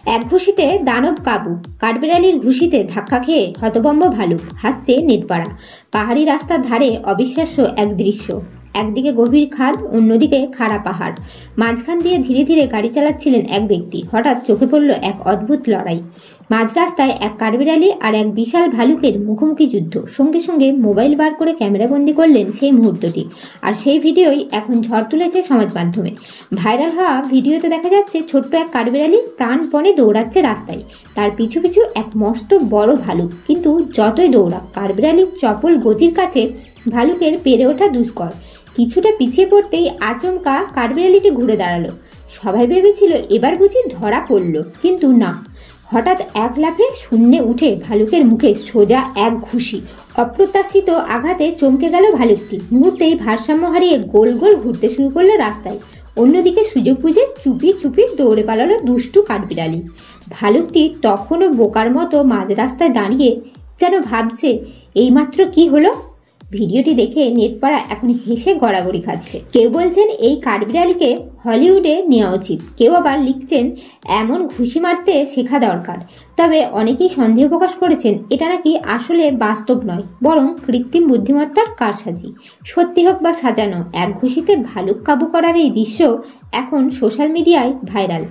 এক ঘুষিতে দানব কাবু, কাঠবিড়ালির ঘুষিতে ধাক্কা খেয়ে হতভম্ব ভালুক, হাসছে নেটপাড়া। পাহাড়ি রাস্তার ধারে অবিশ্বাস্য এক দৃশ্য। একদিকে গভীর খাদ, অন্যদিকে খাড়া পাহাড়। মাঝখান দিয়ে ধীরে ধীরে গাড়ি চালাচ্ছিলেন এক ব্যক্তি। হঠাৎ চোখে পড়ল এক অদ্ভুত লড়াই। মাঝ রাস্তায় এক কাঠবিড়ালি আর এক বিশাল ভালুকের মুখোমুখি যুদ্ধ। সঙ্গে সঙ্গে মোবাইল বার করে ক্যামেরাবন্দি করলেন সেই মুহূর্তটি। আর সেই ভিডিওই এখন ঝড় তুলেছে সমাজ মাধ্যমে। ভাইরাল হওয়া ভিডিওতে দেখা যাচ্ছে ছোট্ট এক কাঠবিড়ালি প্রাণপণে দৌড়াচ্ছে রাস্তায়। তার পিছু পিছু এক মস্ত বড় ভালুক। কিন্তু যতই দৌড়াক, কাঠবিড়ালির চপল গতির কাছে ভালুকের পেরে ওঠা দুষ্কর। কিছুটা পিছিয়ে পড়তেই আচমকা কাঠবিড়ালিটি ঘুরে দাঁড়ালো। সবাই ভেবেছিল এবার বুঝি ধরা পড়ল, কিন্তু না। হঠাৎ এক লাফে শূন্যে উঠে ভালুকের মুখে সোজা এক ঘুষি। অপ্রত্যাশিত আঘাতে চমকে গেল ভালুকটি। মুহূর্তেই ভারসাম্য হারিয়ে গোল গোল ঘুরতে শুরু করলো রাস্তায়। অন্যদিকে সুযোগ বুঝে চুপি চুপি দৌড়ে পালালো দুষ্টু কাঠবিড়ালি। ভালুকটি তখনও বোকার মতো মাঝ রাস্তায় দাঁড়িয়ে যেন ভাবছে এইমাত্র কি হলো। ভিডিওটি দেখে নেটপাড়া এখন হেসে গড়াগড়ি খাচ্ছে। কেউ বলছেন এই কাঠবিড়ালিকে হলিউডে নেওয়া উচিত, কেউ আবার লিখছেন এমন ঘুষি মারতে শেখা দরকার। তবে অনেকেই সন্দেহ প্রকাশ করেছেন এটা নাকি আসলে বাস্তব নয়, বরং কৃত্রিম বুদ্ধিমত্তার কারসাজি। সত্যি হোক বা সাজানো, এক ঘুষিতে ভালুক কাবু করার এই দৃশ্য এখন সোশ্যাল মিডিয়ায় ভাইরাল।